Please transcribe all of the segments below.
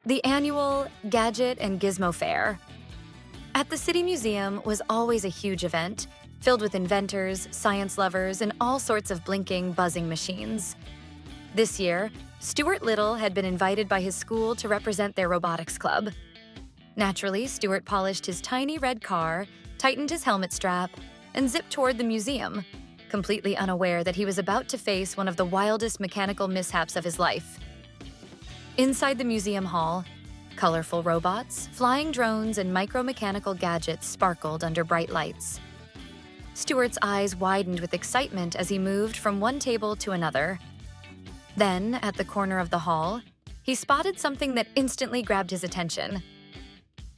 the annual Gadget and Gizmo Fair. At the City Museum was always a huge event, filled with inventors, science lovers, and all sorts of blinking, buzzing machines. This year, Stuart Little had been invited by his school to represent their robotics club. Naturally, Stuart polished his tiny red car, tightened his helmet strap, and zipped toward the museum, completely unaware that he was about to face one of the wildest mechanical mishaps of his life. Inside the museum hall, colorful robots, flying drones, and micromechanical gadgets sparkled under bright lights. Stuart's eyes widened with excitement as he moved from one table to another. Then, at the corner of the hall, he spotted something that instantly grabbed his attention.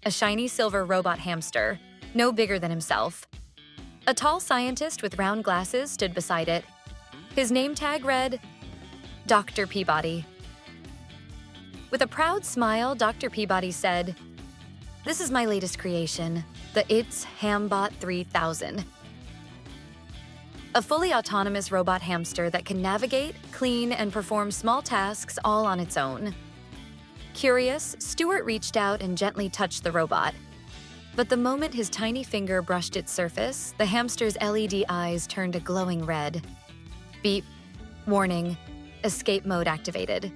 A shiny silver robot hamster, no bigger than himself. A tall scientist with round glasses stood beside it. His name tag read, Dr. Peabody. With a proud smile, Dr. Peabody said, "This is my latest creation, the ITS Hambot 3000. A fully autonomous robot hamster that can navigate, clean, and perform small tasks all on its own." Curious, Stuart reached out and gently touched the robot. But the moment his tiny finger brushed its surface, the hamster's LED eyes turned a glowing red. Beep. Warning. Escape mode activated.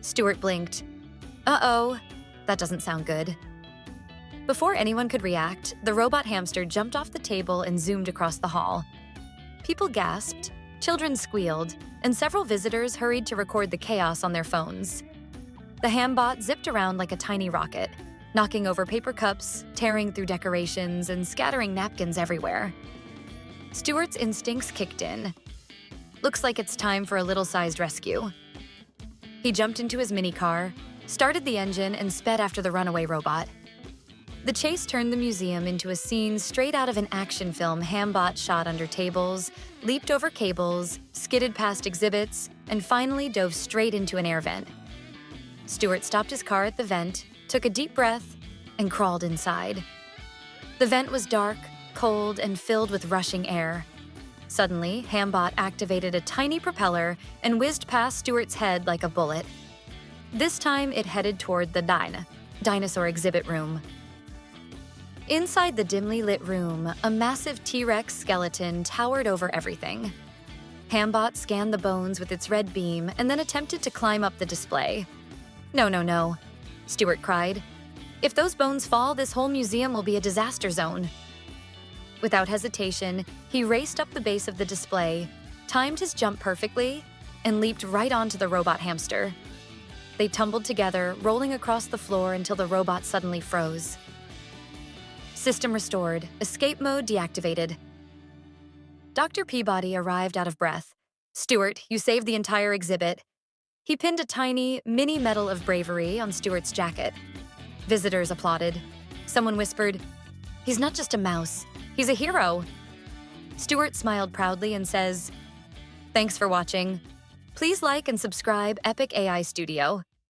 Stuart blinked. Uh-oh. That doesn't sound good. Before anyone could react, the robot hamster jumped off the table and zoomed across the hall. People gasped, children squealed, and several visitors hurried to record the chaos on their phones. The Hambot zipped around like a tiny rocket, knocking over paper cups, tearing through decorations, and scattering napkins everywhere. Stuart's instincts kicked in. Looks like it's time for a little-sized rescue. He jumped into his mini-car, started the engine, and sped after the runaway robot. The chase turned the museum into a scene straight out of an action film Hambot shot under tables, leaped over cables, skidded past exhibits, and finally dove straight into an air vent. Stuart stopped his car at the vent, took a deep breath, and crawled inside. The vent was dark, cold, and filled with rushing air. Suddenly, Hambot activated a tiny propeller and whizzed past Stuart's head like a bullet. This time, it headed toward the dinosaur exhibit room. Inside the dimly lit room, a massive T-Rex skeleton towered over everything. Hambot scanned the bones with its red beam and then attempted to climb up the display. No, Stuart cried. If those bones fall, this whole museum will be a disaster zone. Without hesitation, he raced up the base of the display, timed his jump perfectly, and leaped right onto the robot hamster. They tumbled together, rolling across the floor until the robot suddenly froze. System restored. Escape mode deactivated. Dr. Peabody arrived out of breath. "Stuart, you saved the entire exhibit." He pinned a tiny, mini Medal of Bravery on Stuart's jacket. Visitors applauded. Someone whispered, "He's not just a mouse. He's a hero." Stuart smiled proudly and says, "Thanks for watching. Please like and subscribe Epic AI Studio.